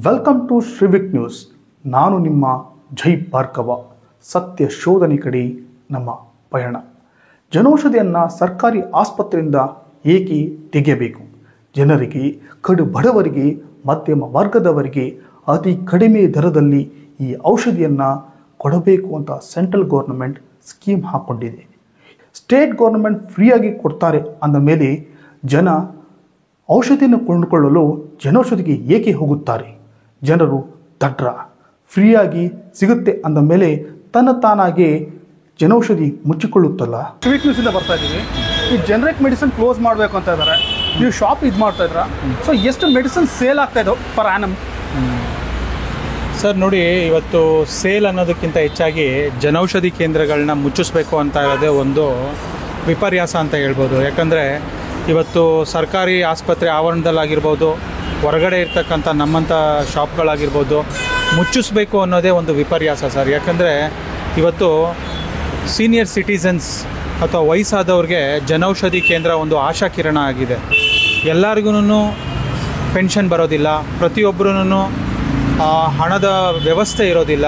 Welcome to ಶ್ರೀವಿಕ್ news. ನಾನು ನಿಮ್ಮ ಜೈ ಭಾರ್ಗವ. ಸತ್ಯ ಶೋಧನೆ ಕಡೆ ನಮ್ಮ ಪಯಣ. ಜನೌಷಧಿಯನ್ನು ಸರ್ಕಾರಿ ಆಸ್ಪತ್ರೆಯಿಂದ ಏಕೆ ತೆಗೆಯಬೇಕು? ಜನರಿಗೆ, ಕಡು ಬಡವರಿಗೆ, ಮಧ್ಯಮ ವರ್ಗದವರಿಗೆ ಅತಿ ಕಡಿಮೆ ದರದಲ್ಲಿ ಈ ಔಷಧಿಯನ್ನು ಕೊಡಬೇಕು ಅಂತ ಸೆಂಟ್ರಲ್ ಗೌರ್ಮೆಂಟ್ ಸ್ಕೀಮ್ ಹಾಕ್ಕೊಂಡಿದೆ. ಸ್ಟೇಟ್ ಗೌರ್ಮೆಂಟ್ ಫ್ರೀಯಾಗಿ ಕೊಡ್ತಾರೆ ಅಂದ ಮೇಲೆ ಜನ ಔಷಧಿಯನ್ನು ಕೊಂಡುಕೊಳ್ಳಲು ಜನೌಷಧಿಗೆ ಏಕೆ ಹೋಗುತ್ತಾರೆ? ಜನರು ದಡ್ರ. ಫ್ರೀಯಾಗಿ ಸಿಗುತ್ತೆ ಅಂದ ಮೇಲೆ ತಾನಾಗೆ ಜನೌಷಧಿ ಮುಚ್ಚಿಕೊಳ್ಳುತ್ತಲ್ಲ. ಸಿವಿಕ್ ನ್ಯೂಸಿಂದ ಬರ್ತಾ ಇದ್ದೀವಿ. ಈ ಜನರಿಕ್ ಮೆಡಿಸಿನ್ ಕ್ಲೋಸ್ ಮಾಡಬೇಕು ಅಂತ ಇದ್ದಾರೆ. ನೀವು ಶಾಪ್ ಇದು ಮಾಡ್ತಾ ಇದ್ದೀರಾ. ಸೊ ಎಷ್ಟು ಮೆಡಿಸಿನ್ ಸೇಲ್ ಆಗ್ತಾ ಇದ್ದಾವೆ ಪರ್ ಆ್ಯನಮ್? ಸರ್ ನೋಡಿ, ಇವತ್ತು ಸೇಲ್ ಅನ್ನೋದಕ್ಕಿಂತ ಹೆಚ್ಚಾಗಿ ಜನೌಷಧಿ ಕೇಂದ್ರಗಳನ್ನ ಮುಚ್ಚಿಸ್ಬೇಕು ಅಂತ ಇರೋದೇ ಒಂದು ವಿಪರ್ಯಾಸ ಅಂತ ಹೇಳ್ಬೋದು. ಯಾಕಂದರೆ ಇವತ್ತು ಸರ್ಕಾರಿ ಆಸ್ಪತ್ರೆ ಆವರಣದಲ್ಲಾಗಿರ್ಬೋದು, ಹೊರಗಡೆ ಇರ್ತಕ್ಕಂಥ ನಮ್ಮಂಥ ಶಾಪ್ಗಳಾಗಿರ್ಬೋದು, ಮುಚ್ಚಿಸ್ಬೇಕು ಅನ್ನೋದೇ ಒಂದು ವಿಪರ್ಯಾಸ ಸರ್. ಯಾಕಂದರೆ ಇವತ್ತು ಸೀನಿಯರ್ ಸಿಟಿಸನ್ಸ್ ಅಥವಾ ವಯಸ್ಸಾದವ್ರಿಗೆ ಜನೌಷಧಿ ಕೇಂದ್ರ ಒಂದು ಆಶಾಕಿರಣ ಆಗಿದೆ. ಎಲ್ಲರಿಗೂ ಪೆನ್ಷನ್ ಬರೋದಿಲ್ಲ, ಪ್ರತಿಯೊಬ್ಬರೂ ಹಣದ ವ್ಯವಸ್ಥೆ ಇರೋದಿಲ್ಲ.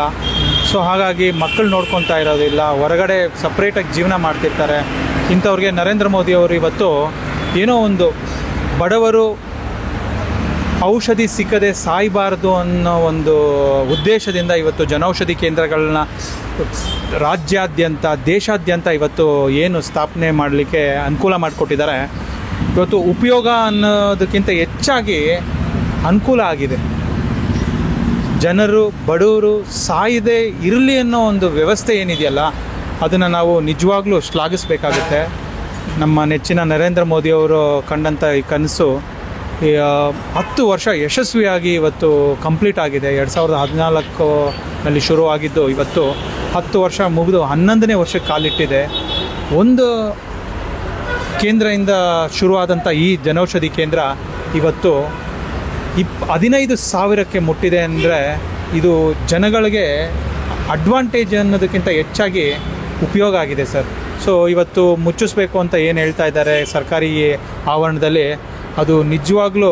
ಸೊ ಹಾಗಾಗಿ ಮಕ್ಕಳು ನೋಡ್ಕೊತಾ ಇರೋದಿಲ್ಲ, ಹೊರಗಡೆ ಸಪ್ರೇಟಾಗಿ ಜೀವನ ಮಾಡ್ತಿರ್ತಾರೆ. ಇಂಥವ್ರಿಗೆ ನರೇಂದ್ರ ಮೋದಿಯವರು ಇವತ್ತು ಏನೋ ಒಂದು ಬಡವರು ಔಷಧಿ ಸಿಕ್ಕದೆ ಸಾಯಬಾರ್ದು ಅನ್ನೋ ಒಂದು ಉದ್ದೇಶದಿಂದ ಇವತ್ತು ಜನೌಷಧಿ ಕೇಂದ್ರಗಳನ್ನ ರಾಜ್ಯಾದ್ಯಂತ, ದೇಶಾದ್ಯಂತ ಇವತ್ತು ಏನು ಸ್ಥಾಪನೆ ಮಾಡಲಿಕ್ಕೆ ಅನುಕೂಲ ಮಾಡಿಕೊಟ್ಟಿದ್ದಾರೆ. ಇವತ್ತು ಉಪಯೋಗ ಅನ್ನೋದಕ್ಕಿಂತ ಹೆಚ್ಚಾಗಿ ಅನುಕೂಲ ಆಗಿದೆ. ಜನರು, ಬಡವರು ಸಾಯದೆ ಇರಲಿ ಅನ್ನೋ ಒಂದು ವ್ಯವಸ್ಥೆ ಏನಿದೆಯಲ್ಲ, ಅದನ್ನು ನಾವು ನಿಜವಾಗ್ಲೂ ಶ್ಲಾಘಿಸಬೇಕಾಗುತ್ತೆ. ನಮ್ಮ ನೆಚ್ಚಿನ ನರೇಂದ್ರ ಮೋದಿಯವರು ಕಂಡಂಥ ಈ ಕನಸು 10 ವರ್ಷ ಯಶಸ್ವಿಯಾಗಿ ಇವತ್ತು ಕಂಪ್ಲೀಟ್ ಆಗಿದೆ. 2014ನಲ್ಲಿ ಶುರುವಾಗಿದ್ದು ಇವತ್ತು 10 ವರ್ಷ ಮುಗಿದು 11ನೇ ವರ್ಷಕ್ಕೆ ಕಾಲಿಟ್ಟಿದೆ. ಒಂದು ಕೇಂದ್ರದಿಂದ ಶುರುವಾದಂಥ ಈ ಜನೌಷಧಿ ಕೇಂದ್ರ ಇವತ್ತು 15,000ಕ್ಕೆ ಮುಟ್ಟಿದೆ. ಅಂದರೆ ಇದು ಜನಗಳಿಗೆ ಅಡ್ವಾಂಟೇಜ್ ಅನ್ನೋದಕ್ಕಿಂತ ಹೆಚ್ಚಾಗಿ ಉಪಯೋಗ ಆಗಿದೆ ಸರ್. ಸೊ ಇವತ್ತು ಮುಚ್ಚಿಸ್ಬೇಕು ಅಂತ ಏನು ಹೇಳ್ತಾ ಇದ್ದಾರೆ ಸರ್ಕಾರಿ ಆವರಣದಲ್ಲಿ, ಅದು ನಿಜವಾಗ್ಲೂ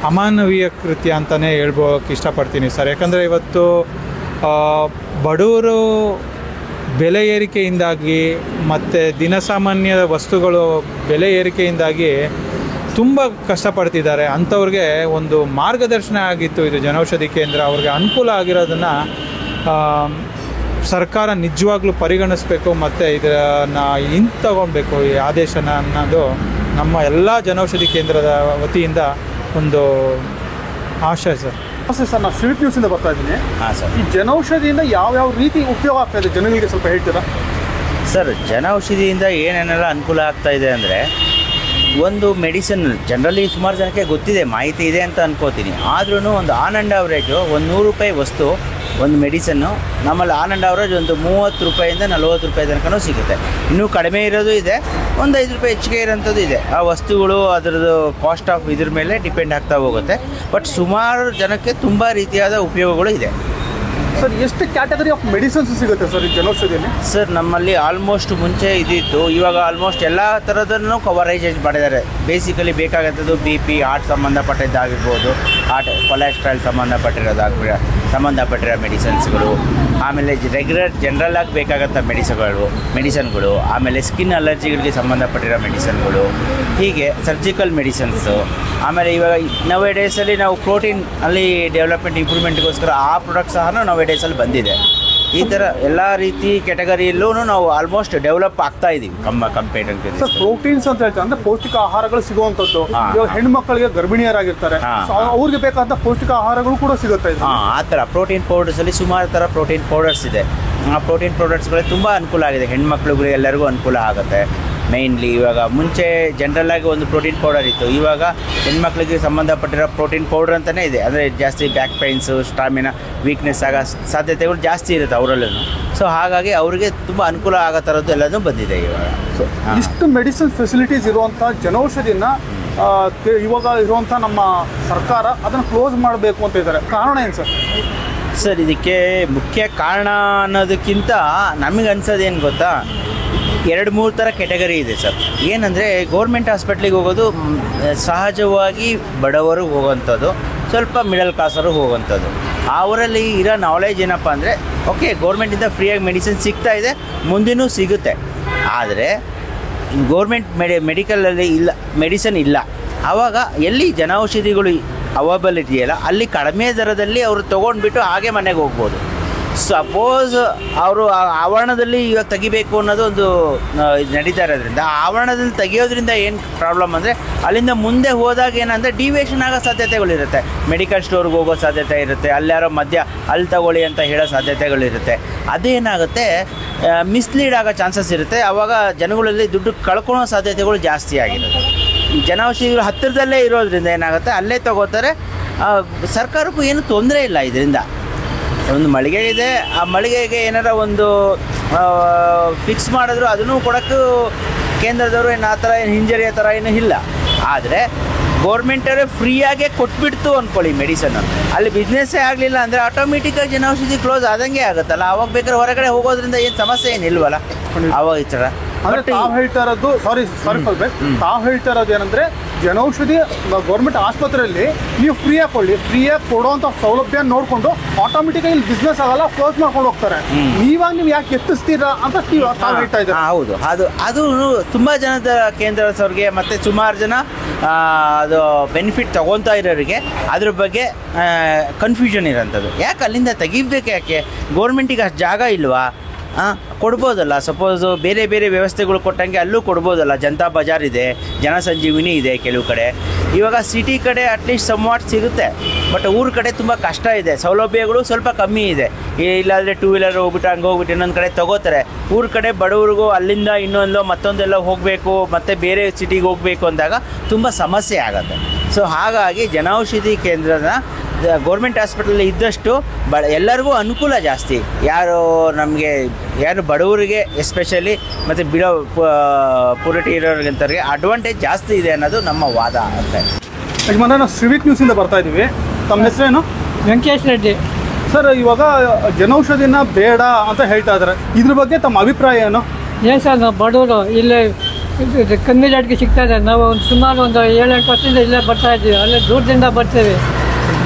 ಅಮಾನವೀಯ ಕೃತ್ಯ ಅಂತಲೇ ಹೇಳ್ಬೋಕ್ಕೆ ಇಷ್ಟಪಡ್ತೀನಿ ಸರ್. ಯಾಕಂದರೆ ಇವತ್ತು ಬಡವರು ಬೆಲೆ ಏರಿಕೆಯಿಂದಾಗಿ ಮತ್ತು ದಿನಸಾಮಾನ್ಯ ವಸ್ತುಗಳು ಬೆಲೆ ಏರಿಕೆಯಿಂದಾಗಿ ತುಂಬ ಕಷ್ಟಪಡ್ತಿದ್ದಾರೆ. ಅಂಥವ್ರಿಗೆ ಒಂದು ಮಾರ್ಗದರ್ಶನ ಆಗಿತ್ತು ಇದು ಜನೌಷಧಿ ಕೇಂದ್ರ. ಅವ್ರಿಗೆ ಅನುಕೂಲ ಆಗಿರೋದನ್ನು ಸರ್ಕಾರ ನಿಜವಾಗ್ಲೂ ಪರಿಗಣಿಸಬೇಕು ಮತ್ತು ಇದನ್ನು ತಗೊಳ್ಬೇಕು ಈ ಆದೇಶನ ಅನ್ನೋದು ನಮ್ಮ ಎಲ್ಲ ಜನೌಷಧಿ ಕೇಂದ್ರದ ವತಿಯಿಂದ ಒಂದು ಆಶಯ ಸರ್. ನಮಸ್ತೆ ಸರ್, ನಾನು ಸಿವಿಕ್ ನ್ಯೂಸಿಂದ ಬರ್ತಾ ಇದ್ದೀನಿ. ಹಾಂ ಸರ್. ಈ ಜನೌಷಧಿಯಿಂದ ಯಾವ್ಯಾವ ರೀತಿ ಉಪಯೋಗ ಆಗ್ತಾ ಇದೆ ಜನಗಳಿಗೆ ಸ್ವಲ್ಪ ಹೇಳ್ತೀರಾ? ಸರ್, ಜನೌಷಧಿಯಿಂದ ಏನೇನೆಲ್ಲ ಅನುಕೂಲ ಆಗ್ತಾ ಇದೆ ಅಂದರೆ, ಒಂದು ಮೆಡಿಸಿನ್ ಜನರಲಿ ಸುಮಾರು ಜನಕ್ಕೆ ಗೊತ್ತಿದೆ, ಮಾಹಿತಿ ಇದೆ ಅಂತ ಅನ್ಕೋತೀನಿ. ಆದ್ರೂ ಒಂದು ಆನ್ ಆ್ಯಂಡ್ ಅವರೇಜು ಒಂದು 100 ರೂಪಾಯಿ ವಸ್ತು, ಒಂದು ಮೆಡಿಸನ್ನು ನಮ್ಮಲ್ಲಿ ಆನ್ ಆ್ಯಂಡ್ ಅವರೇಜ್ ಒಂದು 30 ರೂಪಾಯಿಂದ 40 ರೂಪಾಯಿ ತನಕನೂ ಸಿಗುತ್ತೆ. ಇನ್ನೂ ಕಡಿಮೆ ಇರೋದು ಇದೆ, ಒಂದು 5 ರೂಪಾಯಿ ಹೆಚ್ಚಿಗೆ ಇರೋಂಥದ್ದು ಇದೆ. ಆ ವಸ್ತುಗಳು ಅದರದ್ದು ಕಾಸ್ಟ್ ಆಫ್ ಇದ್ರ ಮೇಲೆ ಡಿಪೆಂಡ್ ಆಗ್ತಾ ಹೋಗುತ್ತೆ. ಬಟ್ ಸುಮಾರು ಜನಕ್ಕೆ ತುಂಬ ರೀತಿಯಾದ ಉಪಯೋಗಗಳು ಇದೆ. ಸರ್, ಎಷ್ಟು ಕ್ಯಾಟಗರಿ ಆಫ್ ಮೆಡಿಸಿನ್ಸ್ ಸಿಗುತ್ತೆ ಸರ್ ಈ ಜನೌಷಧಿಯಲ್ಲಿ? ಸರ್, ನಮ್ಮಲ್ಲಿ ಆಲ್ಮೋಸ್ಟ್ ಮುಂಚೆ ಇದ್ದಿತ್ತು, ಇವಾಗ ಆಲ್ಮೋಸ್ಟ್ ಎಲ್ಲ ಥರದನ್ನು ಕವರೇಜ್ ಮಾಡಿದ್ದಾರೆ. ಬೇಸಿಕಲಿ ಬೇಕಾಗಂಥದ್ದು BP, ಹಾರ್ಟ್ ಸಂಬಂಧಪಟ್ಟಿದ್ದಾಗಿರ್ಬೋದು, ಹಾರ್ಟ್ ಕೊಲೆಸ್ಟ್ರಾಲ್ ಸಂಬಂಧಪಟ್ಟಿರೋ ಮೆಡಿಸಿನ್ಸ್ಗಳು, ಆಮೇಲೆ ರೆಗ್ಯುಲರ್ ಜನರಲಾಗಿ ಬೇಕಾಗಂಥ ಮೆಡಿಸನ್ಗಳು, ಆಮೇಲೆ ಸ್ಕಿನ್ ಅಲರ್ಜಿಗಳಿಗೆ ಸಂಬಂಧಪಟ್ಟಿರೋ ಮೆಡಿಸನ್ಗಳು, ಹೀಗೆ ಸರ್ಜಿಕಲ್ ಮೆಡಿಸನ್ಸು. ಆಮೇಲೆ ಇವಾಗ ನವೆ ಡೇಸಲ್ಲಿ ನಾವು ಪ್ರೋಟೀನ್ ಅಲ್ಲಿ ಡೆವಲಪ್ಮೆಂಟ್ ಇಂಪ್ರೂವ್ಮೆಂಟ್ಗೋಸ್ಕರ ಆ ಪ್ರಾಡಕ್ಟ್ ಸಹ ನವೆ ಡೇಸಲ್ಲಿ ಬಂದಿದೆ. ಈ ಥರ ಎಲ್ಲ ರೀತಿ ಕ್ಯಾಟಗರಿಯಲ್ಲೂ ನಾವು ಆಲ್ಮೋಸ್ಟ್ ಡೆವಲಪ್ ಆಗ್ತಾ ಇದ್ದೀವಿ ಕಂಪೇರ್. ಸರ್, ಪ್ರೋಟೀನ್ಸ್ ಅಂತ ಹೇಳ್ತಾರೆ ಅಂದರೆ ಪೌಷ್ಟಿಕ ಆಹಾರಗಳು ಸಿಗುವಂಥದ್ದು. ಇವಾಗ ಹೆಣ್ಮಕ್ಳಿಗೆ ಗರ್ಭಿಣಿಯರಾಗಿರ್ತಾರೆ, ಅವ್ರಿಗೆ ಬೇಕಾದಂಥ ಪೌಷ್ಟಿಕ ಆಹಾರಗಳು ಕೂಡ ಸಿಗುತ್ತೆ. ಆ ಥರ ಪ್ರೋಟೀನ್ ಪೌಡರ್ಸಲ್ಲಿ ಸುಮಾರು ಥರ ಪ್ರೋಟೀನ್ ಪೌಡರ್ಸ್ ಇದೆ. ಆ ಪ್ರೋಟೀನ್ ಪೌಡರ್ಸ್ಗಳಿಗೆ ತುಂಬ ಅನುಕೂಲ ಆಗಿದೆ. ಹೆಣ್ಮಕ್ಳಿಗೆ ಎಲ್ಲರಿಗೂ ಅನುಕೂಲ ಆಗುತ್ತೆ. ಮೇಯ್ನ್ಲಿ ಇವಾಗ ಮುಂಚೆ ಜನರಲ್ಲಾಗಿ ಒಂದು ಪ್ರೋಟೀನ್ ಪೌಡರ್ ಇತ್ತು, ಇವಾಗ ಹೆಣ್ಮಕ್ಳಿಗೆ ಸಂಬಂಧಪಟ್ಟಿರೋ ಪ್ರೋಟೀನ್ ಪೌಡರ್ ಅಂತಲೇ ಇದೆ. ಅಂದರೆ ಜಾಸ್ತಿ ಬ್ಯಾಕ್ ಪೈನ್ಸು, ಸ್ಟಾಮಿನಾ ವೀಕ್ನೆಸ್ ಆಗೋ ಸಾಧ್ಯತೆಗಳು ಜಾಸ್ತಿ ಇರುತ್ತೆ ಅವರಲ್ಲೂ. ಸೊ ಹಾಗಾಗಿ ಅವರಿಗೆ ತುಂಬ ಅನುಕೂಲ ಆಗೋ ಥರದ್ದು ಎಲ್ಲದೂ ಬಂದಿದೆ ಇವಾಗ. ಸೊ ಇಷ್ಟು ಮೆಡಿಸಿನ್ ಫೆಸಿಲಿಟೀಸ್ ಇರುವಂಥ ಜನೌಷಧಿನ ಇವಾಗ ಇರುವಂಥ ನಮ್ಮ ಸರ್ಕಾರ ಅದನ್ನು ಕ್ಲೋಸ್ ಮಾಡಬೇಕು ಅಂತ ಇದ್ದಾರೆ. ಕಾರಣ ಏನು ಸರ್? ಸರ್, ಇದಕ್ಕೆ ಮುಖ್ಯ ಕಾರಣ ಅನ್ನೋದಕ್ಕಿಂತ ನಮಗೆ ಅನ್ಸೋದೇನು ಗೊತ್ತಾ, 2-3 ಥರ ಕೆಟಗರಿ ಇದೆ ಸರ್. ಏನಂದರೆ ಗೌರ್ಮೆಂಟ್ ಹಾಸ್ಪಿಟ್ಲಿಗೆ ಹೋಗೋದು ಸಹಜವಾಗಿ ಬಡವರು ಹೋಗೋವಂಥದ್ದು, ಸ್ವಲ್ಪ ಮಿಡಲ್ ಕ್ಲಾಸರು ಹೋಗುವಂಥದ್ದು. ಅವರಲ್ಲಿ ಇರೋ ನಾಲೆಜ್ ಏನಪ್ಪ ಅಂದರೆ, ಓಕೆ ಗೌರ್ಮೆಂಟಿಂದ ಫ್ರೀಯಾಗಿ ಮೆಡಿಸಿನ್ ಸಿಗ್ತಾ ಇದೆ, ಮುಂದಿನೂ ಸಿಗುತ್ತೆ. ಆದರೆ ಗೌರ್ಮೆಂಟ್ ಮೆಡಿಕಲಲ್ಲಿ ಇಲ್ಲ, ಮೆಡಿಸಿನ್ ಇಲ್ಲ. ಆವಾಗ ಎಲ್ಲಿ ಜನೌಷಧಿಗಳು ಅವೈಲಬಿಲಿಟಿ ಇಲ್ಲ, ಅಲ್ಲಿ ಕಡಿಮೆ ದರದಲ್ಲಿ ಅವರು ತೊಗೊಂಡ್ಬಿಟ್ಟು ಹಾಗೆ ಮನೆಗೆ ಹೋಗ್ಬೋದು. ಸಪೋಸ್ ಅವರು ಆವರಣದಲ್ಲಿ ಇವಾಗ ತೆಗಿಬೇಕು ಅನ್ನೋದು ಒಂದು ನಡೀತಾ ಇರೋದ್ರಿಂದ, ಆವರಣದಲ್ಲಿ ತೆಗಿಯೋದ್ರಿಂದ ಏನು ಪ್ರಾಬ್ಲಮ್ ಅಂದರೆ, ಅಲ್ಲಿಂದ ಮುಂದೆ ಹೋದಾಗ ಏನಂದರೆ ಡಿವಿಯೇಷನ್ ಆಗೋ ಸಾಧ್ಯತೆಗಳಿರುತ್ತೆ. ಮೆಡಿಕಲ್ ಸ್ಟೋರ್ಗೆ ಹೋಗೋ ಸಾಧ್ಯತೆ ಇರುತ್ತೆ, ಅಲ್ಲಾರೋ ಮಧ್ಯ ಅಲ್ಲಿ ತಗೊಳ್ಳಿ ಅಂತ ಹೇಳೋ ಸಾಧ್ಯತೆಗಳಿರುತ್ತೆ. ಅದೇನಾಗುತ್ತೆ, ಮಿಸ್ಲೀಡ್ ಆಗೋ ಚಾನ್ಸಸ್ ಇರುತ್ತೆ. ಆವಾಗ ಜನಗಳಲ್ಲಿ ದುಡ್ಡು ಕಳ್ಕೊಳ್ಳೋ ಸಾಧ್ಯತೆಗಳು ಜಾಸ್ತಿ ಆಗಿರುತ್ತೆ. ಜನೌಷಧಿಗಳು ಹತ್ತಿರದಲ್ಲೇ ಇರೋದ್ರಿಂದ ಏನಾಗುತ್ತೆ, ಅಲ್ಲೇ ತಗೋತಾರೆ. ಸರ್ಕಾರಕ್ಕೂ ಏನು ತೊಂದರೆ ಇಲ್ಲ ಇದರಿಂದ. ಒಂದು ಮಳಿಗೆ ಇದೆ, ಆ ಮಳಿಗೆಗೆ ಏನಾರ ಒಂದು ಫಿಕ್ಸ್ ಮಾಡಿದ್ರು ಅದನ್ನು ಕೊಡೋಕ್ಕೂ ಕೇಂದ್ರದವರು ಏನು ಆ ಥರ ಏನು ಹಿಂಜರಿಯೋ ಥರ ಏನೂ ಇಲ್ಲ. ಆದರೆ ಗೌರ್ಮೆಂಟವರೇ ಫ್ರೀಯಾಗೇ ಕೊಟ್ಬಿಡ್ತು ಅಂದ್ಕೊಳ್ಳಿ ಮೆಡಿಸನ್ನು, ಅಲ್ಲಿ ಬಿಸ್ನೆಸ್ಸೇ ಆಗಲಿಲ್ಲ ಅಂದರೆ ಆಟೋಮೆಟಿಕ್ಕಾಗಿ ಜನೌಷಧಿ ಕ್ಲೋಸ್ ಆದಂಗೆ ಆಗುತ್ತಲ್ಲ. ಅವಾಗ ಬೇಕಾದ್ರೆ ಹೊರಗಡೆ ಹೋಗೋದ್ರಿಂದ ಏನು ಸಮಸ್ಯೆ ಏನಿಲ್ವಲ್ಲ ಅವಾಗ ಈ ಥರ. ಅಂದರೆ ತಾವು ಹೇಳ್ತಾ ಇರೋದು, ಸಾರಿ ತಾವು ಹೇಳ್ತಾ ಇರೋದು ಏನಂದರೆ, ಜನೌಷಧಿ ಗೌರ್ಮೆಂಟ್ ಆಸ್ಪತ್ರೆಯಲ್ಲಿ ನೀವು ಫ್ರೀಯಾಗಿ ಕೊಡಲಿ, ಫ್ರೀಯಾಗಿ ಕೊಡೋವಂಥ ಸೌಲಭ್ಯ ನೋಡಿಕೊಂಡು ಆಟೋಮೆಟಿಕಾಗಿ ಇಲ್ಲಿ ಬಿಸ್ನೆಸ್ ಆಗಲ್ಲ, ಕ್ಲೋಸ್ ಮಾಡ್ಕೊಂಡು ಹೋಗ್ತಾರೆ. ನೀವಾಗ ನೀವು ಯಾಕೆ ಎತ್ತಿಸ್ತೀರಾ ಅಂತ ತಾವು ಹೇಳ್ತಾ ಇದ್ದಾರೆ. ಹೌದು, ಅದು ತುಂಬ ಜನದ ಕೇಂದ್ರದವ್ರಿಗೆ ಮತ್ತು ಸುಮಾರು ಜನ ಅದು ಬೆನಿಫಿಟ್ ತೊಗೊತಾ ಇರೋರಿಗೆ ಅದ್ರ ಬಗ್ಗೆ ಕನ್ಫ್ಯೂಷನ್ ಇರೋಂಥದ್ದು. ಯಾಕೆ ಅಲ್ಲಿಂದ ತೆಗಿಬೇಕು, ಯಾಕೆ ಗೌರ್ಮೆಂಟಿಗೆ ಅಷ್ಟು ಜಾಗ ಇಲ್ವಾ? ಕೊಡ್ಬೋದಲ್ಲ. ಸಪೋಸು ಬೇರೆ ಬೇರೆ ವ್ಯವಸ್ಥೆಗಳು ಕೊಟ್ಟಂಗೆ ಅಲ್ಲೂ ಕೊಡ್ಬೋದಲ್ಲ. ಜನತಾ ಬಜಾರ್ ಇದೆ, ಜನಸಂಜೀವಿನಿ ಇದೆ ಕೆಲವು ಕಡೆ. ಇವಾಗ ಸಿಟಿ ಕಡೆ ಅಟ್ಲೀಸ್ಟ್ ಸಮ್ವಾಟ್ ಸಿಗುತ್ತೆ, ಬಟ್ ಊರ ಕಡೆ ತುಂಬ ಕಷ್ಟ ಇದೆ, ಸೌಲಭ್ಯಗಳು ಸ್ವಲ್ಪ ಕಮ್ಮಿ ಇದೆ. ಇಲ್ಲಾಂದರೆ ಟೂ ವೀಲರ್ ಹೋಗ್ಬಿಟ್ಟು ಹಂಗೆ ಹೋಗ್ಬಿಟ್ಟು ಇನ್ನೊಂದು ಕಡೆ ತೊಗೋತಾರೆ. ಊರ ಕಡೆ ಬಡವ್ರಿಗೂ ಅಲ್ಲಿಂದ ಇನ್ನೊಂದು ಮತ್ತೊಂದೆಲ್ಲ ಹೋಗಬೇಕು, ಮತ್ತು ಬೇರೆ ಸಿಟಿಗೆ ಹೋಗಬೇಕು ಅಂದಾಗ ತುಂಬ ಸಮಸ್ಯೆ ಆಗುತ್ತೆ. ಸೊ ಹಾಗಾಗಿ ಜನೌಷಧಿ ಕೇಂದ್ರನ ಗೌರ್ಮೆಂಟ್ ಹಾಸ್ಪಿಟಲ್ ಇದ್ದಷ್ಟು ಎಲ್ಲರಿಗೂ ಅನುಕೂಲ ಜಾಸ್ತಿ. ಯಾರು ಬಡವರಿಗೆ ಎಸ್ಪೆಷಲಿ ಮತ್ತು ಬಿಡೋ ಪೂರಿಟಿ ಇರೋರಿಗಂತವ್ರಿಗೆ ಅಡ್ವಾಂಟೇಜ್ ಜಾಸ್ತಿ ಇದೆ ಅನ್ನೋದು ನಮ್ಮ ವಾದ ಅಂತ. ಯಜಮಾನ, ನಾವು ಸಿವಿಕ್ ನ್ಯೂಸಿಂದ ಬರ್ತಾ ಇದ್ದೀವಿ. ತಮ್ಮ ಹೆಸರೇನು? ವೆಂಕಟೇಶ್ ರೆಡ್ಡಿ ಸರ್, ಇವಾಗ ಜನೌಷಧಿನ ಬೇಡ ಅಂತ ಹೇಳ್ತಾ ಇದ್ದಾರೆ, ಇದ್ರ ಬಗ್ಗೆ ತಮ್ಮ ಅಭಿಪ್ರಾಯ ಏನು? ಏನು ಸರ್, ನಾವು ಬಡವರು ಇಲ್ಲೇ ಕಮ್ಮಿ ರೇಟ್ಗೆ ಸಿಗ್ತಾ ಇದೆ. ನಾವು ಸುಮಾರು ಒಂದು 7-8 ವರ್ಷದಿಂದ ಇಲ್ಲೇ ಬರ್ತಾ ಇದ್ದೀವಿ, ಅಲ್ಲೇ ದೂರದಿಂದ ಬರ್ತೀವಿ.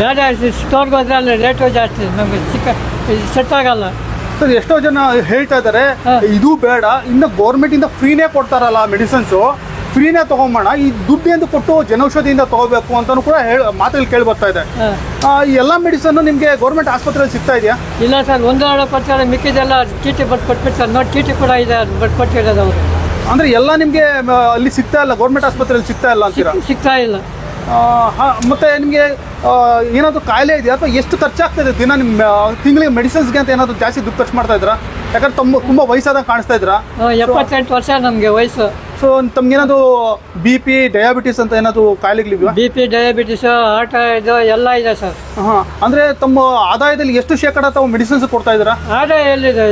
ಬೇರೆ ಸ್ಟೋರ್ಗೆ ಹೋದ್ರೆ ಅಲ್ಲಿ ರೇಟು ಜಾಸ್ತಿ, ನಮಗೆ ಸೆಟ್ ಆಗಲ್ಲ. ಸರ್, ಎಷ್ಟೋ ಜನ ಹೇಳ್ತಾ ಇದ್ದಾರೆ ಇದು ಬೇಡ, ಇನ್ನು ಗೌರ್ಮೆಂಟಿಂದ ಫ್ರೀನೇ ಕೊಡ್ತಾರಲ್ಲ ಮೆಡಿಸಿನ್ಸು, ಫ್ರೀನೇ ತೊಗೊಂಬೋಣ, ಈ ದುಡ್ಡು ಎಂದು ಕೊಟ್ಟು ಜನೌಷಧಿಯಿಂದ ತೊಗೋಬೇಕು ಅಂತಲೂ ಕೂಡ ಮಾತುಗಳು ಕೇಳಿ ಬರ್ತಾ ಇದೆ. ಈ ಎಲ್ಲ ಮೆಡಿಸನ್ನು ನಿಮಗೆ ಗೌರ್ಮೆಂಟ್ ಆಸ್ಪತ್ರೆಯಲ್ಲಿ ಸಿಗ್ತಾ ಇದೆಯಾ? ಇಲ್ಲ ಸರ್, ಒಂದೆರಡು ಕೊಡ್ತಾರೆ, ಮಿಕ್ಕಿದೆಲ್ಲ ಚೀಟಿ ಬಟ್ ಕೊಟ್ಬಿಡ್ತಾರೆ. ನೋಡಿ, ಚೀಟಿ ಕೂಡ ಇದೆ, ಬಟ್ ಕೊಟ್ಟಿರೋದು ಅವರು. ಅಂದರೆ ಎಲ್ಲ ನಿಮಗೆ ಅಲ್ಲಿ ಸಿಗ್ತಾ ಇಲ್ಲ, ಗೌರ್ಮೆಂಟ್ ಆಸ್ಪತ್ರೆಯಲ್ಲಿ ಸಿಗ್ತಾ ಇಲ್ಲ ಅಂತೀರಾ? ಸಿಗ್ತಾ ಇಲ್ಲ. ಮತ್ತು ನಿಮಗೆ ಏನಾದರೂ ಕಾಯಿಲೆ ಇದೆಯಾ, ಅಥವಾ ಎಷ್ಟು ಖರ್ಚಾಗ್ತದೆ ದಿನ ನಿಮ್ಮ ತಿಂಗಳಿಗೆ ಮೆಡಿಸಿನ್ಸ್ಗೆ ಅಂತ ಏನಾದರೂ ಜಾಸ್ತಿ ದುಡ್ಡು ಖರ್ಚು ಮಾಡ್ತಾ ಇದ್ರಾ? ಯಾಕಂದ್ರೆ ತುಂಬ ವಯಸ್ಸಾದಾಗ ಕಾಣಿಸ್ತಾ ಇದ್ರಾ? 78 ವರ್ಷ ನಮಗೆ ವಯಸ್ಸು. ಸೊ ತಮ್ಗೇನಾದ್ರು BP, ಡಯಾಬಿಟಿಸ್ ಅಂತ ಏನಾದರೂ ಕಾಯಿಲೆಗಳಿವೆ? BP, ಡಯಾಬಿಟಿಸ್, ಹಾರ್ಟ್ ಇದು ಎಲ್ಲ ಇದೆ ಸರ್. ಅಂದರೆ ತಮ್ಮ ಆದಾಯದಲ್ಲಿ ಎಷ್ಟು ಶೇಕಡ ತಾವು ಮೆಡಿಸಿನ್ಸ್ ಕೊಡ್ತಾ ಇದ್ದೀರಾ? ಆದಾಯ ಎಲ್ಲಿದೆ?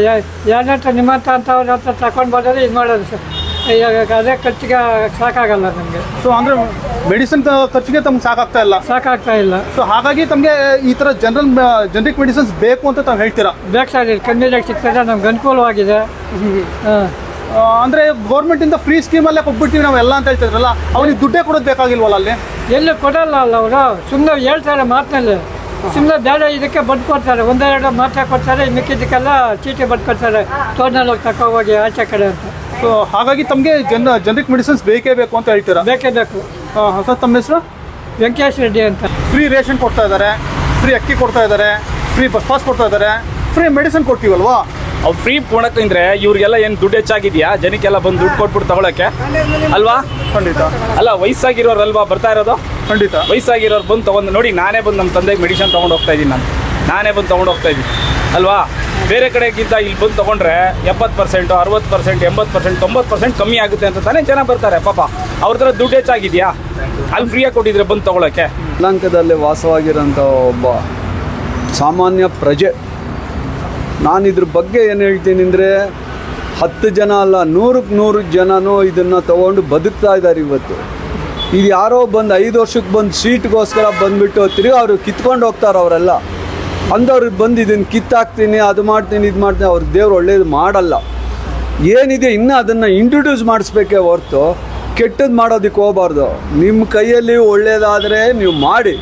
ಯಾರ ಹತ್ರ ನಿಮ್ಮ ಹತ್ರ ಅಂತವ್ರ ಹತ್ರ ತಗೊಂಡು ಬಂದರೆ ಇದು ಮಾಡೋದು ಸರ್. ಅದೇ ಖರ್ಚಿಗೆ ಸಾಕಾಗಲ್ಲ ನಮಗೆ. ಸೊ ಅಂದರೆ ಮೆಡಿಸಿನ್ ಖರ್ಚಿಗೆ ತಮ್ಗೆ ಸಾಕಾಗ್ತಾ ಇಲ್ಲ. ಸೊ ಹಾಗಾಗಿ ತಮಗೆ ಈ ಥರ ಜನರಿಕ್ ಮೆಡಿಸಿನ್ಸ್ ಬೇಕು ಅಂತ ತಾವು ಹೇಳ್ತೀರಾ? ಬೇಕು ಸರ್, ಕಮ್ಮಿ ರೇಟ್ ಸಿಗ್ತದೆ, ನಮ್ಗೆ ಅನುಕೂಲವಾಗಿದೆ. ಅಂದರೆ ಗೌರ್ಮೆಂಟಿಂದ ಫ್ರೀ ಸ್ಕೀಮಲ್ಲೇ ಕೊಟ್ಬಿಡ್ತೀವಿ ನಾವೆಲ್ಲ ಅಂತ ಹೇಳ್ತಿದ್ರಲ್ಲ, ಅವ್ರಿಗೆ ದುಡ್ಡೇ ಕೊಡೋದು ಬೇಕಾಗಿಲ್ವಲ್ಲ ಅಲ್ಲಿ? ಎಲ್ಲಿ ಕೊಡಲ್ಲ ಅಲ್ಲ ಅವರು, ಸುಮ್ಮನೆ ಹೇಳ್ತಾರೆ ಮಾತಿನಲ್ಲಿ. ಸುಮ್ಮನೆ ಬೇಡ ಇದಕ್ಕೆ ಬಡ್ ಕೊಡ್ತಾರೆ, 1-2 ಮಾತ್ರ ಕೊಡ್ತಾರೆ, ಮಿಕ್ಕಿದ್ದಕ್ಕೆಲ್ಲ ಚೀಟಿ ಬಡ್ ಕೊಡ್ತಾರೆ, ಸ್ಟೋರ್ನಲ್ಲಿ ಹೋಗಿ ತಗೋಗಿ ಆಚೆ ಕಡೆ ಅಂತ. ಸೊ ಹಾಗಾಗಿ ತಮಗೆ ಜನರಿಕ್ ಮೆಡಿಸಿನ್ಸ್ ಬೇಕೇ ಬೇಕು ಅಂತ ಹೇಳ್ತೀರಾ? ಬೇಕೇ ಬೇಕು. ಸರ್, ತಮ್ಮ ಹೆಸರು? ವೆಂಕಟೇಶ್ ರೆಡ್ಡಿ ಅಂತ. ಫ್ರೀ ರೇಷನ್ ಕೊಡ್ತಾ ಇದ್ದಾರೆ, ಫ್ರೀ ಅಕ್ಕಿ ಕೊಡ್ತಾ ಇದ್ದಾರೆ, ಫ್ರೀ ಬಸ್ ಪಾಸ್ ಕೊಡ್ತಾ ಇದ್ದಾರೆ, ಫ್ರೀ ಮೆಡಿಸಿನ್ ಕೊಡ್ತೀವಲ್ವಾ? ಅವ್ರು ಫ್ರೀ ಕೊಡೋಕ್ಕಿಂದ್ರೆ ಇವ್ರಿಗೆಲ್ಲ ಏನು ದುಡ್ಡು ಹೆಚ್ಚಾಗಿದೆಯಾ? ಜನಕ್ಕೆಲ್ಲ ಬಂದು ದುಡ್ಡು ಕೊಟ್ಬಿಟ್ಟು ತಗೊಳಕ್ಕೆ ಅಲ್ವಾ? ಖಂಡಿತ ಅಲ್ಲ, ವಯಸ್ಸಾಗಿರೋರಲ್ವಾ ಬರ್ತಾ ಇರೋದು? ಖಂಡಿತ ವಯಸ್ಸಾಗಿರೋರು ಬಂದು ತೊಗೊಂಡು ನೋಡಿ. ನಾನೇ ಬಂದು ನಮ್ಮ ತಂದೆಗೆ ಮೆಡಿಸಿನ್ ತೊಗೊಂಡು ಹೋಗ್ತಾ ಇದ್ದೀನಿ, ನಾನೇ ಬಂದು ತೊಗೊಂಡು ಹೋಗ್ತಾ ಇದ್ದೀನಿ ಅಲ್ವಾ? ಬೇರೆ ಕಡೆಗಿಂತ ಇಲ್ಲಿ ಬಂದು ತೊಗೊಂಡ್ರೆ 70%, 60%, 80%, 90% ಕಮ್ಮಿ ಆಗುತ್ತೆ ಅಂತ ತಾನೇ ಜನ ಬರ್ತಾರೆ. ಪಾಪ ಅವ್ರ ಥರ ದುಡ್ಡು ಹೆಚ್ಚಾಗಿದೆಯಾ? ಅಲ್ಲಿ ಫ್ರೀಯಾಗಿ ಕೊಟ್ಟಿದ್ರೆ ಬಂದು ತೊಗೊಳಕ್ಕೆ. ಶ್ರೀಲಂಕಾದಲ್ಲಿ ವಾಸವಾಗಿರೋಂಥ ಒಬ್ಬ ಸಾಮಾನ್ಯ ಪ್ರಜೆ ನಾನು ಇದ್ರ ಬಗ್ಗೆ ಏನು ಹೇಳ್ತೀನಿ ಅಂದರೆ, 10 ಜನ ಅಲ್ಲ, 100 ಜನನೂ ಇದನ್ನು ತೊಗೊಂಡು ಬದುಕ್ತಾ ಇದ್ದಾರೆ ಇವತ್ತು. ಇದು ಯಾರೋ ಬಂದು 5 ವರ್ಷಕ್ಕೆ ಬಂದು ಸೀಟ್ಗೋಸ್ಕರ ಬಂದುಬಿಟ್ಟು ತಿರುಗಿ ಅವರು ಕಿತ್ಕೊಂಡು ಹೋಗ್ತಾರೆ. ಅವರೆಲ್ಲ ಅಂದವ್ರಿಗೆ ಬಂದು ಇದನ್ನು ಕಿತ್ತಾಕ್ತೀನಿ, ಅದು ಮಾಡ್ತೀನಿ, ಇದು ಮಾಡ್ತೀನಿ, ಅವ್ರ ದೇವ್ರು ಒಳ್ಳೇದು ಮಾಡಲ್ಲ. ಏನಿದೆ ಇನ್ನೂ ಅದನ್ನು ಇಂಟ್ರೊಡ್ಯೂಸ್ ಮಾಡಿಸ್ಬೇಕೇ ಹೊರತು ಕೆಟ್ಟದ್ದು ಮಾಡೋದಕ್ಕೆ ಹೋಗಬಾರ್ದು. ನಿಮ್ಮ ಕೈಯಲ್ಲಿ ಒಳ್ಳೇದಾದರೆ ನೀವು ಮಾಡಿ.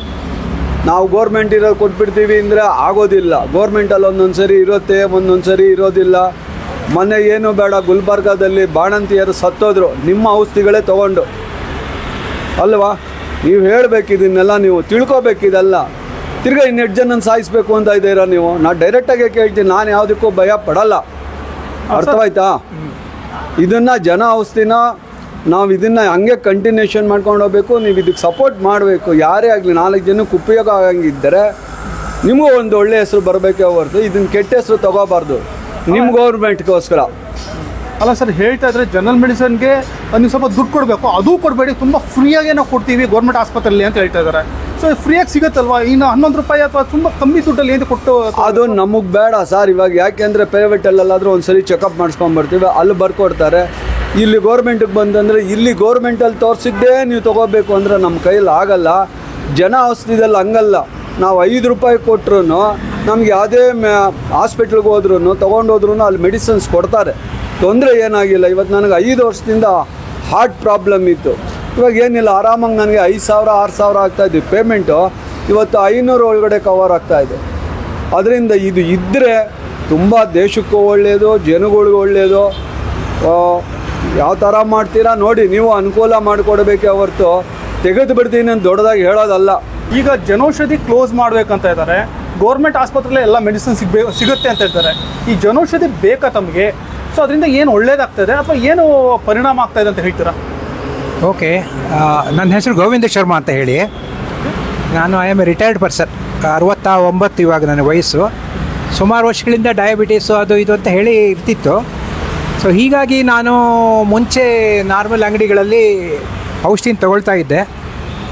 ನಾವು ಗೋರ್ಮೆಂಟ್ ಇರೋದು ಕೊಟ್ಬಿಡ್ತೀವಿ ಅಂದರೆ ಆಗೋದಿಲ್ಲ. ಗೋರ್ಮೆಂಟಲ್ಲಿ ಒಂದೊಂದು ಸರಿ ಇರುತ್ತೆ, ಒಂದೊಂದು ಸರಿ ಇರೋದಿಲ್ಲ. ಮೊನ್ನೆ ಏನು ಬೇಡ, ಗುಲ್ಬರ್ಗಾದಲ್ಲಿ ಬಾಣಂತಿಯರು ಸತ್ತೋದ್ರು ನಿಮ್ಮ ಔಷಧಿಗಳೇ ತೊಗೊಂಡು ಅಲ್ವಾ. ನೀವು ಹೇಳಬೇಕು, ಇದನ್ನೆಲ್ಲ ನೀವು ತಿಳ್ಕೊಬೇಕಿದೆಲ್ಲ. ತಿರ್ಗಾ ಇನ್ನೆಷ್ಟು ಜನ ಸಾಯಿಸ್ಬೇಕು ಅಂತ ಇದ್ದೀರಾ ನೀವು. ನಾನು ಡೈರೆಕ್ಟಾಗಿ ಕೇಳ್ತೀನಿ, ನಾನು ಯಾವುದಕ್ಕೂ ಭಯ ಪಡಲ್ಲ. ಅರ್ಥವಾಯ್ತಾ? ಇದನ್ನು ಜನ ಔಷಧಿನ ನಾವು ಇದನ್ನು ಹಂಗೆ ಕಂಟಿನ್ಯೂಷನ್ ಮಾಡ್ಕೊಂಡು ಹೋಗ್ಬೇಕು. ನೀವು ಇದಕ್ಕೆ ಸಪೋರ್ಟ್ ಮಾಡಬೇಕು. ಯಾರೇ ಆಗಲಿ 4 ಜನಕ್ಕೆ ಉಪಯೋಗ ಆಗಂಗಿದ್ದರೆ ನಿಮಗೂ ಒಂದು ಒಳ್ಳೆ ಹೆಸರು ಬರಬೇಕೇ ಹೊರತು ಇದನ್ನು ಕೆಟ್ಟ ಹೆಸರು ತೊಗೋಬಾರ್ದು ನಿಮ್ಮ ಗೌರ್ಮೆಂಟ್ಗೋಸ್ಕರ. ಅಲ್ಲ ಸರ್, ಹೇಳ್ತಾ ಇದ್ರೆ ಜನರಲ್ ಮೆಡಿಸಿನ್ಗೆ ನೀವು ಸ್ವಲ್ಪ ದುಡ್ಡು ಕೊಡಬೇಕು, ಅದು ಕೊಡಬೇಡಿ, ತುಂಬ ಫ್ರೀಯಾಗೇ ನಾವು ಕೊಡ್ತೀವಿ ಗೌರ್ಮೆಂಟ್ ಆಸ್ಪತ್ರೆಯಲ್ಲಿ ಅಂತ ಹೇಳ್ತಾ ಇದ್ದಾರೆ. ಸೊ ಫ್ರೀಯಾಗಿ ಸಿಗುತ್ತಲ್ವಾ? ಇನ್ನು 11 ರೂಪಾಯಿ ಅಥವಾ ತುಂಬ ಕಮ್ಮಿ ದುಡ್ಡಲ್ಲಿ ಏನು ಕೊಟ್ಟು ಅದು ನಮಗೆ ಬೇಡ ಸರ್ ಇವಾಗ. ಯಾಕೆಂದರೆ ಪ್ರೈವೇಟಲ್ಲಾದರೂ ಒಂದು ಸರಿ ಚೆಕಪ್ ಮಾಡಿಸ್ಕೊಂಬರ್ತೀವಿ, ಅಲ್ಲಿ ಬರ್ಕೊಡ್ತಾರೆ. ಇಲ್ಲಿ ಗೋರ್ಮೆಂಟಿಗೆ ಬಂದಂದರೆ ಇಲ್ಲಿ ಗೋರ್ಮೆಂಟಲ್ಲಿ ತೋರಿಸಿದ್ದೇ ನೀವು ತೊಗೋಬೇಕು ಅಂದರೆ ನಮ್ಮ ಕೈಯಲ್ಲಿ ಆಗಲ್ಲ. ಜನ ಔಷಧಿದಲ್ಲಿ ಹಂಗಲ್ಲ. ನಾವು 5 ರೂಪಾಯಿ ಕೊಟ್ಟರು ನಮ್ಗೆ ಯಾವುದೇ ಹಾಸ್ಪಿಟ್ಲಿಗೆ ಹೋದ್ರೂ ತೊಗೊಂಡೋದ್ರೂ ಅಲ್ಲಿ ಮೆಡಿಸಿನ್ಸ್ ಕೊಡ್ತಾರೆ, ತೊಂದರೆ ಏನಾಗಿಲ್ಲ. ಇವತ್ತು ನನಗೆ 5 ವರ್ಷದಿಂದ ಹಾರ್ಟ್ ಪ್ರಾಬ್ಲಮ್ ಇತ್ತು. ಇವಾಗ ಏನಿಲ್ಲ, ಆರಾಮಾಗಿ ನನಗೆ 5,000 6,000 ಆಗ್ತಾಯಿದ್ದು ಪೇಮೆಂಟು. ಇವತ್ತು 500 ಒಳಗಡೆ ಕವರ್ ಆಗ್ತಾಯಿದೆ. ಅದರಿಂದ ಇದು ಇದ್ದರೆ ತುಂಬ ದೇಶಕ್ಕೂ ಒಳ್ಳೆಯದು, ಜನಗಳಿಗೂ ಒಳ್ಳೆಯದು. ಯಾವ ಥರ ಮಾಡ್ತೀರಾ ನೋಡಿ, ನೀವು ಅನುಕೂಲ ಮಾಡಿಕೊಡ್ಬೇಕೇ ಹೊರತು ತೆಗೆದು ಬಿಡ್ತೀನಿ ಅಂತ ದೊಡ್ಡದಾಗಿ ಹೇಳೋದಲ್ಲ. ಈಗ ಜನೌಷಧಿ ಕ್ಲೋಸ್ ಮಾಡಬೇಕಂತ ಇದ್ದಾರೆ. ಗೌರ್ಮೆಂಟ್ ಆಸ್ಪತ್ರೆಯಲ್ಲಿ ಎಲ್ಲ ಮೆಡಿಸಿನ್ ಸಿಗುತ್ತೆ ಅಂತ ಹೇಳ್ತಾರೆ. ಈ ಜನೌಷಧಿ ಬೇಕಾ ತಮಗೆ? ಸೊ ಅದರಿಂದ ಏನು ಒಳ್ಳೇದಾಗ್ತಾಯಿದೆ ಅಥವಾ ಏನು ಪರಿಣಾಮ ಆಗ್ತಾಯಿದೆ ಅಂತ ಹೇಳ್ತೀರಾ? ಓಕೆ, ನನ್ನ ಹೆಸರು ಗೋವಿಂದ ಶರ್ಮಾ ಅಂತ ಹೇಳಿ. ನಾನು I am A retired person. 69 ಇವಾಗ ನನ್ನ ವಯಸ್ಸು. ಸುಮಾರು ವರ್ಷಗಳಿಂದ ಡಯಾಬಿಟೀಸು ಅದು ಇದು ಅಂತ ಹೇಳಿ ಇರ್ತಿತ್ತು. ಸೊ ಹೀಗಾಗಿ ನಾನು ಮುಂಚೆ ನಾರ್ಮಲ್ ಅಂಗಡಿಗಳಲ್ಲಿ ಔಷಧಿನ ತೊಗೊಳ್ತಾ ಇದ್ದೆ.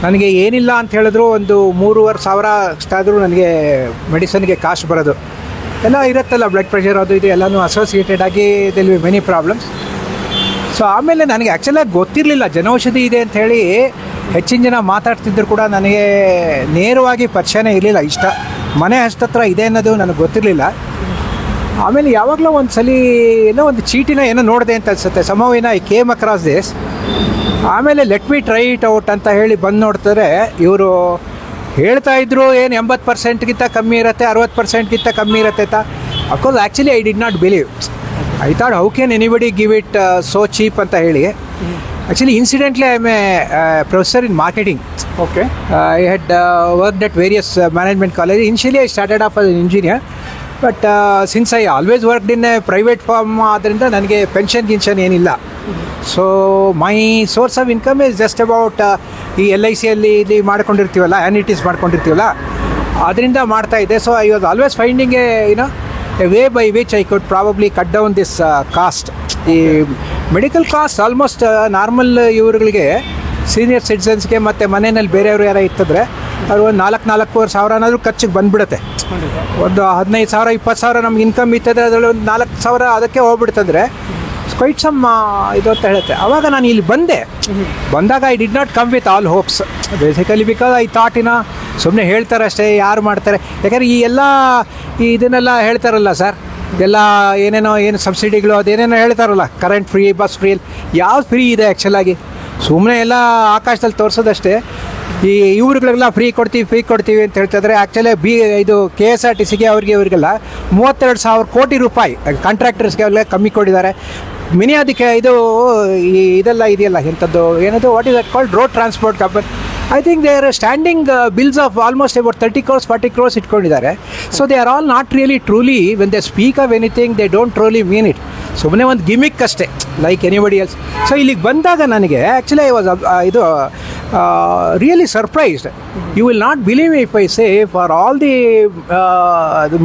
ನನಗೆ ಏನಿಲ್ಲ ಅಂತ ಹೇಳಿದ್ರು ಒಂದು 3,500 ಅಷ್ಟಾದರೂ ನನಗೆ ಮೆಡಿಸನ್ಗೆ ಕಾಸ್ಟ್ ಬರೋದು. ಎಲ್ಲ ಇರುತ್ತಲ್ಲ, ಬ್ಲಡ್ ಪ್ರೆಷರ್ ಅದು ಇದು ಎಲ್ಲನೂ ಅಸೋಸಿಯೇಟೆಡ್ ಆಗಿ there'll be many problems. So ಆಮೇಲೆ ನನಗೆ ಆ್ಯಕ್ಚುಲಾಗಿ ಗೊತ್ತಿರಲಿಲ್ಲ ಜನೌಷಧಿ ಇದೆ ಅಂಥೇಳಿ. ಹೆಚ್ಚಿನ ಜನ ಮಾತಾಡ್ತಿದ್ರು ಕೂಡ ನನಗೆ ನೇರವಾಗಿ ಪರಿಚಯನೇ ಇರಲಿಲ್ಲ. ಮನೆ ಹತ್ರ ಇದೆ ಅನ್ನೋದು ನನಗೆ ಗೊತ್ತಿರಲಿಲ್ಲ. ಆಮೇಲೆ ಯಾವಾಗಲೂ ಒಂದು ಸಲ ಏನೋ ಒಂದು ಚೀಟಿನ ಏನೋ ನೋಡಿದೆ ಅಂತ ಅನಿಸುತ್ತೆ. ಸಮವೇನ ಐ ಕೇಮ್ ಅಕ್ರಾಸ್ ದಿಸ್. ಆಮೇಲೆ let me try it out ಅಂತ ಹೇಳಿ ಬಂದು ನೋಡ್ತಾರೆ. ಇವರು ಹೇಳ್ತಾಯಿದ್ರು ಏನು 80%ಗಿಂತ ಕಮ್ಮಿ ಇರುತ್ತೆ, 60%ಗಿಂತ ಕಮ್ಮಿ ಇರುತ್ತೆ ಅಂತ. Of course actually I did not believe. I thought how can anybody give it so cheap ಅಂತ ಹೇಳಿ. Actually incidentally I am a professor in marketing. Okay, I had worked at various management college. Initially I started off as engineer, but since I always worked in a private firm ಆದ್ದರಿಂದ ನನಗೆ pension ಗಿನ್ಷನ್ ಏನಿಲ್ಲ. So my source of income is just about ಈ LICಯಲ್ಲಿ ಇಲ್ಲಿ ಮಾಡ್ಕೊಂಡಿರ್ತೀವಲ್ಲ, ಆ್ಯನಿಟೀಸ್ ಮಾಡ್ಕೊಂಡಿರ್ತೀವಲ್ಲ, ಅದರಿಂದ ಮಾಡ್ತಾಯಿದ್ದೆ. So I was always finding a way by which I could probably cut down this cost. ಈ ಮೆಡಿಕಲ್ ಕಾಸ್ಟ್ ಆಲ್ಮೋಸ್ಟ್ ನಾರ್ಮಲ್ ಇವ್ರುಗಳಿಗೆ, ಸೀನಿಯರ್ ಸಿಟಿಸನ್ಸ್ಗೆ ಮತ್ತು ಮನೆಯಲ್ಲಿ ಬೇರೆಯವರು ಯಾರು ಇತ್ತಿದ್ರೆ ಅವ್ರು ಒಂದು 4,000-4,500 ಸಾವಿರನಾದ್ರೂ ಖರ್ಚಿಗೆ ಬಂದುಬಿಡುತ್ತೆ. ಒಂದು 15,000 20,000 ನಮ್ಗೆ ಇನ್ಕಮ್ ಇರ್ತದೆ, ಅದರಲ್ಲಿ ಒಂದು 4,000 ಅದಕ್ಕೆ ಹೋಗ್ಬಿಡ್ತಂದ್ರೆ ಕ್ವೈಟ್ ಸಮ್ ಇದು ಅಂತ ಹೇಳುತ್ತೆ. ಆವಾಗ ನಾನು ಇಲ್ಲಿ ಬಂದಾಗ I did not come with all hopes basically, because I thought ಸುಮ್ಮನೆ ಹೇಳ್ತಾರೆ ಅಷ್ಟೇ, ಯಾರು ಮಾಡ್ತಾರೆ. ಯಾಕಂದರೆ ಇದನ್ನೆಲ್ಲ ಹೇಳ್ತಾರಲ್ಲ ಸರ್, ಎಲ್ಲ ಏನೇನೋ ಏನು ಸಬ್ಸಿಡಿಗಳು ಅದೇನೇನೋ ಹೇಳ್ತಾರಲ್ಲ, ಕರೆಂಟ್ ಫ್ರೀ, ಬಸ್ ಫ್ರೀ, ಯಾವ್ದು ಫ್ರೀ ಇದೆ ಆ್ಯಕ್ಚುಲಾಗಿ? ಸುಮ್ಮನೆ ಎಲ್ಲ ಆಕಾಶದಲ್ಲಿ ತೋರಿಸೋದಷ್ಟೇ. ಈ ಇವ್ರಿಗೆಲ್ಲ ಫ್ರೀ ಕೊಡ್ತೀವಿ ಅಂತ ಹೇಳ್ತಿದ್ರೆ ಆ್ಯಕ್ಚುಲಿ ಇದು KSRTCಗೆ ಇವ್ರಿಗೆಲ್ಲ 32,000 ಕೋಟಿ ರೂಪಾಯಿ ಕಾಂಟ್ರಾಕ್ಟರ್ಸ್ಗೆ ಎಲ್ಲ ಕಮ್ಮಿ ಕೊಟ್ಟಿದ್ದಾರೆ. ಮಿನಿ ಅದಕ್ಕೆ ಇದೆಲ್ಲ ಇದೆಯಲ್ಲ ಎಂಥದ್ದು ಏನದು, what is that called, road transport company. I think they are standing bills of almost about 30 crores 40 crores ಇಟ್ಕೊಂಡಿದ್ದಾರೆ. So they are all not really truly when they speak of anything they don't truly mean it. ಸುಮ್ಮನೆ ಒಂದು gimmick ಅಷ್ಟೇ, like anybody else. So ಇಲ್ಲಿಗೆ ಬಂದಾಗ ನನಗೆ actually I was really surprised. You will not believe me if I say for all the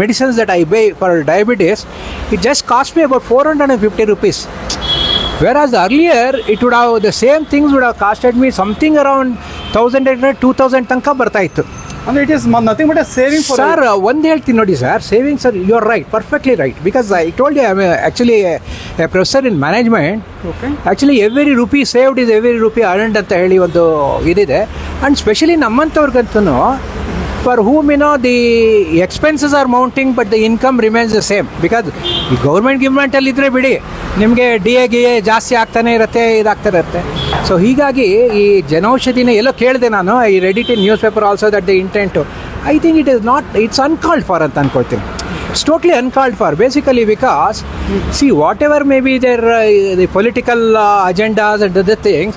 medicines that I buy for diabetes, it just cost me about 450 rupees. Whereas earlier, it would have, the same things would have costed me something around 1,800-2,000 ತನಕ ಬರ್ತಾ ಇತ್ತು. ಅಂದರೆ it is nothing but a saving for. Sir ಒಂದು ಹೇಳ್ತೀನಿ ನೋಡಿ sir, saving sir, you are right, perfectly right. Because I told you I am actually a professor in management. Okay, actually every rupee saved is every rupee earned ಅಂತ ಹೇಳಿ ಒಂದು ಇದಿದೆ. And specially ನಮ್ಮಂಥವ್ರಿಗಂತೂ for whom the expenses are mounting but the income remains the same, because ಈ ಗೌರ್ಮೆಂಟಲ್ಲಿ ಇದ್ದರೆ ಬಿಡಿ ನಿಮಗೆ D A ಜಾಸ್ತಿ ಆಗ್ತಾನೆ ಇರುತ್ತೆ, ಇದಾಗ್ತಾ ಇರುತ್ತೆ. ಸೊ ಹೀಗಾಗಿ ಈ ಜನೌಷಧಿನ ಎಲ್ಲೋ ಕೇಳಿದೆ ನಾನು, ಈ read it in news paper also that the intent. I think it's uncalled for ಅಂತ ಅನ್ಕೊಳ್ತೀನಿ. It's totally uncalled for, basically because, see, whatever may be the political agendas and other things,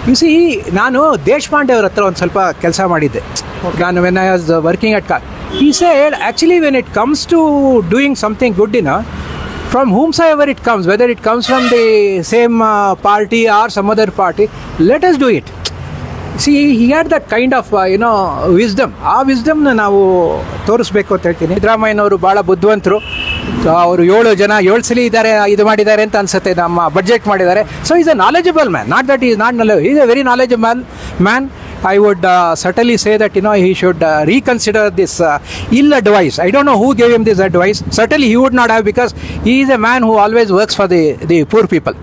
you see, ನಾನು ದೇಶಪಾಂಡೆ ಅವ್ರ ಹತ್ರ ಒಂದು ಸ್ವಲ್ಪ ಕೆಲಸ ಮಾಡಿದ್ದೆ. ನಾನು when I was working at car, he said, actually when it comes to doing something good, from whomsoever it comes, whether it comes from the same party or some other party, let us do it. C he had that kind of wisdom. ಆ ವಿಸ್ಡಮ್ನ ನಾವು ತೋರಿಸ್ಬೇಕು ಅಂತ ಹೇಳ್ತೀನಿ. ಸಿದ್ದರಾಮಯ್ಯನವರು ಭಾಳ ಬುದ್ಧಿವಂತರು. So ಅವರು 7 ಸಲ ಇದ್ದಾರೆ, ಇದು ಮಾಡಿದ್ದಾರೆ ಅಂತ ಅನ್ಸುತ್ತೆ, ನಮ್ಮ ಬಡ್ಜೆಟ್ ಮಾಡಿದ್ದಾರೆ. So is a knowledgeable man, not that is not knowledge, is a very knowledgeable man. I would certainly say that he should reconsider this ill advice. I don't know who gave him this advice. Certainly he would not have, because he is a man who always works for the poor people.